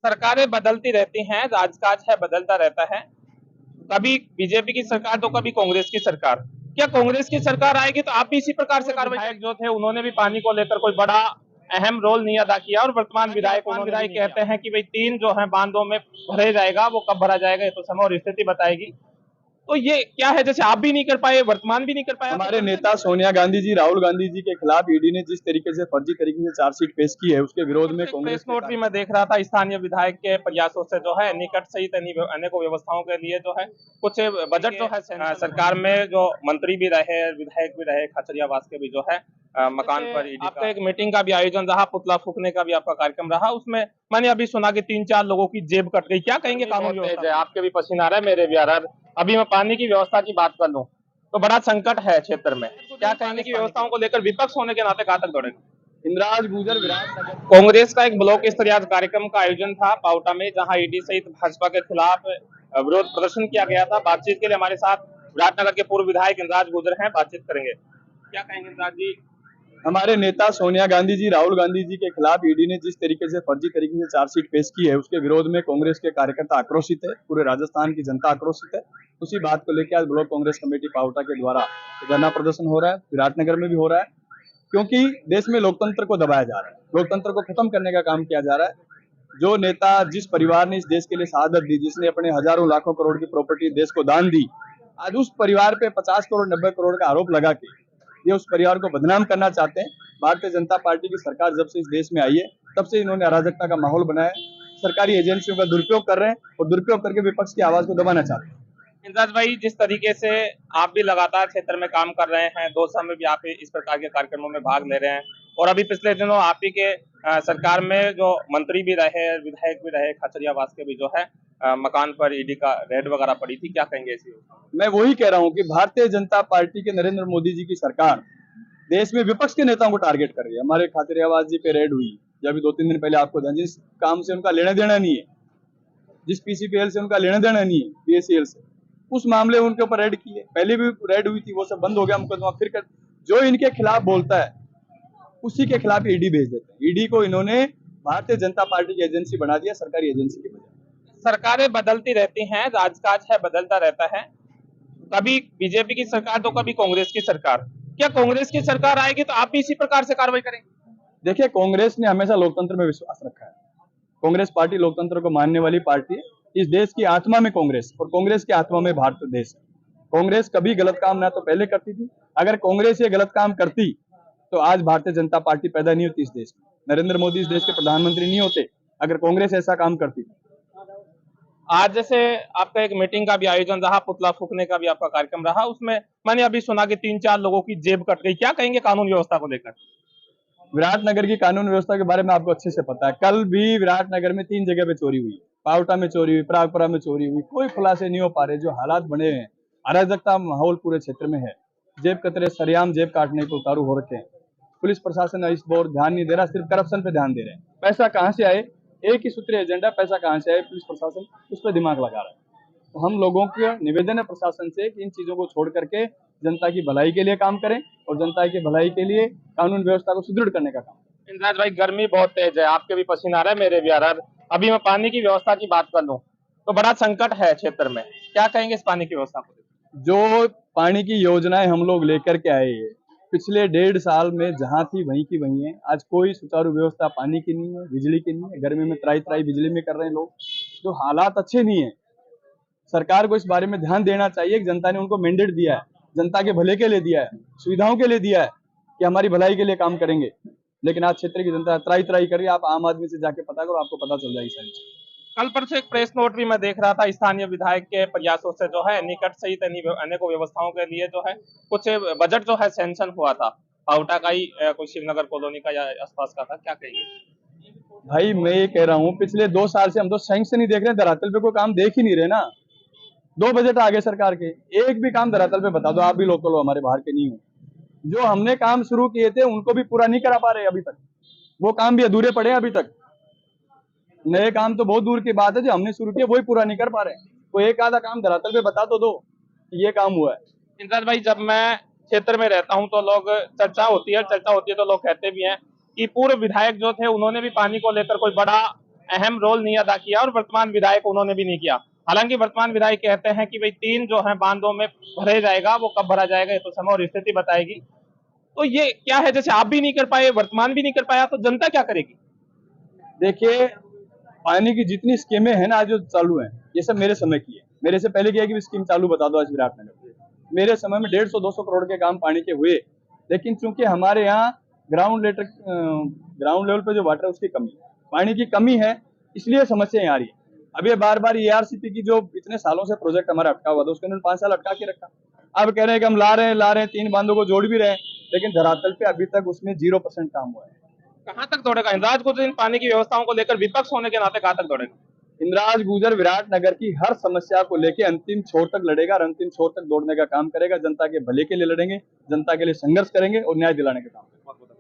सरकारें बदलती रहती हैं, राजकाज है बदलता रहता है। कभी बीजेपी की सरकार तो कभी कांग्रेस की सरकार। क्या कांग्रेस की सरकार आएगी तो आप भी इसी प्रकार से कार्रवाई? विधायक जो थे उन्होंने भी पानी को लेकर कोई बड़ा अहम रोल नहीं अदा किया और वर्तमान विधायक कहते हैं कि भाई 3 जो है बांधों में भरे जाएगा, वो कब भरा जाएगा ये तो समय और स्थिति बताएगी। तो ये क्या है, जैसे आप भी नहीं कर पाए, वर्तमान भी नहीं कर पाया। हमारे नेता सोनिया गांधी जी, राहुल गांधी जी के खिलाफ ईडी ने जिस तरीके से फर्जी तरीके से चार्जशीट पेश की है, उसके विरोध में प्रेस नोट भी मैं देख रहा था, स्थानीय विधायक के प्रयासों से जो है निकट सहित अनेकों व्यवस्थाओं के लिए जो है कुछ बजट जो है सरकार में जो मंत्री भी रहे, विधायक भी रहे, खाचरियावास के भी जो है मकान पर आपका एक मीटिंग का भी आयोजन रहा, पुतला फूकने का भी आपका कार्यक्रम रहा। उसमें मैंने अभी सुना कि 3-4 लोगों की जेब कट गई। क्या कहेंगे कानून व्यवस्था? आपके भी पसीना आ रहा है, मेरे भी आ रहा है। अभी मैं पानी की व्यवस्था की बात कर लूं तो बड़ा संकट है क्षेत्र में। क्या कहेंगे की व्यवस्थाओं को लेकर विपक्ष होने के नाते कहां तक दौड़ेगा? इंद्राज गुजर विराटनगर कांग्रेस का एक ब्लॉक स्तरीय कार्यक्रम का आयोजन था पाउटा में, जहां ईडी सहित भाजपा के खिलाफ विरोध प्रदर्शन किया गया था। बातचीत के लिए हमारे साथ विराटनगर के पूर्व विधायक इंद्राज गुजर हैं, बातचीत करेंगे। क्या कहेंगे इंद्राज जी? हमारे नेता सोनिया गांधी जी, राहुल गांधी जी के खिलाफ ईडी ने जिस तरीके से फर्जी तरीके से चार्जशीट पेश की है, उसके विरोध में कांग्रेस के कार्यकर्ता आक्रोशित है, पूरे राजस्थान की जनता आक्रोशित है। उसी बात को लेकर आज ब्लॉक कांग्रेस कमेटी पाउटा के द्वारा धरना प्रदर्शन हो रहा है, विराटनगर में भी हो रहा है, क्योंकि देश में लोकतंत्र को दबाया जा रहा है, लोकतंत्र को खत्म करने का काम किया जा रहा है। जो नेता, जिस परिवार ने इस देश के लिए शहादत दी, जिसने अपने हजारों लाखों करोड़ की प्रॉपर्टी देश को दान दी, आज उस परिवार पे 50 करोड़ 90 करोड़ का आरोप लगा के ये उस परिवार को बदनाम करना चाहते हैं। भारतीय जनता पार्टी की सरकार जब से इस देश में आई है, तब से इन्होंने अराजकता का माहौल बनाया, सरकारी एजेंसियों का दुरुपयोग कर रहे हैं और दुरुपयोग करके विपक्ष की आवाज को दबाना चाहते हैं। इंद्राज भाई, जिस तरीके से आप भी लगातार क्षेत्र में काम कर रहे हैं, दौसा में भी आप इस प्रकार के कार्यक्रमों में भाग ले रहे हैं और अभी पिछले दिनों आप ही के सरकार में जो मंत्री भी रहे, विधायक भी रहे, खाचरियावास के भी जो है मकान पर ईडी का रेड वगैरह पड़ी थी। क्या कहेंगे इसी? मैं वही कह रहा हूँ कि भारतीय जनता पार्टी के नरेंद्र मोदी जी की सरकार देश में विपक्ष के नेताओं को टारगेट कर रही है। हमारे खाचरियावास जी पे रेड हुई, जब 2-3 दिन पहले आपको जिस काम से उनका लेना देना नहीं है, जिस पीसीपीएल से उनका लेना देना नहीं है, बीएससीएल से, उस मामले में उनके ऊपर रेड की है। पहले भी रेड हुई थी, वो सब बंद हो गया मुकदमा। फिर कर जो इनके खिलाफ बोलता है उसी के खिलाफ ईडी भेज देते हैं। ईडी को इन्होंने भारतीय जनता पार्टी की एजेंसी बना दिया, सरकारी एजेंसी के बजाय। सरकारें बदलती रहती हैं, राजकाज है बदलता रहता है। कभी बीजेपी की सरकार तो कभी कांग्रेस की सरकार। क्या कांग्रेस की सरकार आएगी तो आप भी इसी प्रकार से कार्रवाई करेंगे? देखिए, कांग्रेस ने हमेशा लोकतंत्र में विश्वास रखा है। कांग्रेस पार्टी लोकतंत्र को मानने वाली पार्टी है। इस देश की आत्मा में कांग्रेस और कांग्रेस की आत्मा में भारत देश है। कांग्रेस कभी गलत काम ना तो पहले करती थी, अगर कांग्रेस ये गलत काम करती तो आज भारतीय जनता पार्टी पैदा नहीं होती इस देश में, नरेंद्र मोदी इस देश के प्रधानमंत्री नहीं होते अगर कांग्रेस ऐसा काम करती। आज जैसे आपका एक मीटिंग का भी आयोजन रहा, पुतला फूकने का भी आपका कार्यक्रम रहा, उसमें मैंने अभी सुना कि 3-4 लोगों की जेब कट गई। क्या कहेंगे कानून व्यवस्था को लेकर? विराटनगर की कानून व्यवस्था के बारे में आपको अच्छे से पता है। कल भी विराटनगर में 3 जगह पे चोरी हुई, पावटा में चोरी हुई, परागपुरा में चोरी हुई, कोई खुलासे नहीं हो पा रहे। जो हालात बने हैं, अराजकता माहौल पूरे क्षेत्र में है, जेब कतरे सरेआम जेब काटने को उतारू हो रखे हैं। पुलिस प्रशासन इस पर ध्यान नहीं दे रहा, सिर्फ करप्शन पे ध्यान दे रहे हैं। पैसा कहाँ से आए, एक ही सूत्री एजेंडा, पैसा कहाँ से आए, पुलिस प्रशासन उस पर दिमाग लगा रहा है। तो हम लोगों का निवेदन है प्रशासन से कि इन चीजों को छोड़ करके जनता की भलाई के लिए काम करें और जनता की भलाई के लिए कानून व्यवस्था को सुदृढ़ करने का काम। इंद्राज भाई, गर्मी बहुत तेज है, आपके भी पसीना आ रहा है, मेरे भी आ रहा है। अभी मैं पानी की व्यवस्था की बात कर लूं तो बड़ा संकट है क्षेत्र में। क्या कहेंगे इस पानी की व्यवस्था को? जो पानी की योजनाएं हम लोग लेकर के आए हैं, पिछले 1.5 साल में जहां थी वहीं की वहीं है। आज कोई सुचारू व्यवस्था पानी की नहीं है, बिजली की नहीं है। गर्मी में त्राई त्राई बिजली में कर रहे हैं लोग। जो हालात अच्छे नहीं है, सरकार को इस बारे में ध्यान देना चाहिए कि जनता ने उनको मैंडेट दिया है, जनता के भले के लिए दिया है, सुविधाओं के लिए दिया है कि हमारी भलाई के लिए काम करेंगे। लेकिन आज क्षेत्र की जनता त्राई त्राई कर रही है। आप आम आदमी से जाके पता करो, आपको पता चल जाएगी सारी चीज। कल परसों एक प्रेस नोट भी मैं देख रहा था, स्थानीय विधायक के प्रयासों से जो है निकट सहित अनेकों व्यवस्थाओं के लिए जो है कुछ बजट जो है सैंक्शन हुआ था। पाउटा का ही कोई शिवनगर कॉलोनी का या आसपास का था। क्या कहेंगे? भाई, मैं ये कह रहा हूँ, पिछले 2 साल से हम तो सैंक्शन ही देख रहे हैं, धरातल पे कोई काम देख ही नहीं रहे ना। 2 बजट आ गए सरकार के, एक भी काम धरातल पे बता दो। आप भी लोकल हो, हमारे बाहर के नहीं हो। जो हमने काम शुरू किए थे उनको भी पूरा नहीं करा पा रहे अभी तक, वो काम भी अधूरे पड़े हैं अभी तक। नए काम तो बहुत दूर की बात है, जो हमने शुरू किया वही पूरा नहीं कर पा रहे। कोई एक आधा काम धरातल पे बता तो दो कि ये काम हुआ है। इंद्राज भाई, जब मैं क्षेत्र में रहता हूं तो लोग चर्चा होती है तो लोग कहते भी हैं कि पूर्व विधायक जो थे उन्होंने भी पानी को लेकर कोई बड़ा अहम रोल नहीं अदा किया और वर्तमान विधायक उन्होंने भी नहीं किया। हालांकि वर्तमान विधायक कहते हैं कि भाई 3 जो है बांधों में भरे जाएगा, वो कब भरा जाएगा ये तो समय और स्थिति बताएगी। तो ये क्या है, जैसे आप भी नहीं कर पाए, वर्तमान भी नहीं कर पाया, तो जनता क्या करेगी? देखिए, पानी की जितनी स्कीमें हैं ना आज जो चालू हैं, ये सब मेरे समय की है। मेरे से पहले क्या है कि स्कीम चालू बता दो आज विराटनगर। मेरे समय में 150-200 करोड़ के काम पानी के हुए, लेकिन चूंकि हमारे यहाँ ग्राउंड लेवल पे जो वाटर है उसकी कमी है, पानी की कमी है, इसलिए समस्या यहाँ आ रही है। अब ये बार बार ERCP की जो इतने सालों से प्रोजेक्ट हमारा अटका हुआ था, उसके उन्होंने 5 साल अटका के रखा। अब कह रहे हैं कि हम ला रहे हैं 3 बांधों को जोड़ भी रहे हैं, लेकिन धरातल पे अभी तक उसमें 0% काम हुआ है। कहां तक दौड़ेगा इंद्राज गुर्जर इन पानी की व्यवस्थाओं को लेकर? विपक्ष होने के नाते कहां तक दौड़ेगा? इंद्राज गुर्जर विराटनगर की हर समस्या को लेकर अंतिम छोर तक लड़ेगा और अंतिम छोर तक दौड़ने का काम करेगा। जनता के भले के लिए लड़ेंगे, जनता के लिए संघर्ष करेंगे और न्याय दिलाने का काम करेंगे।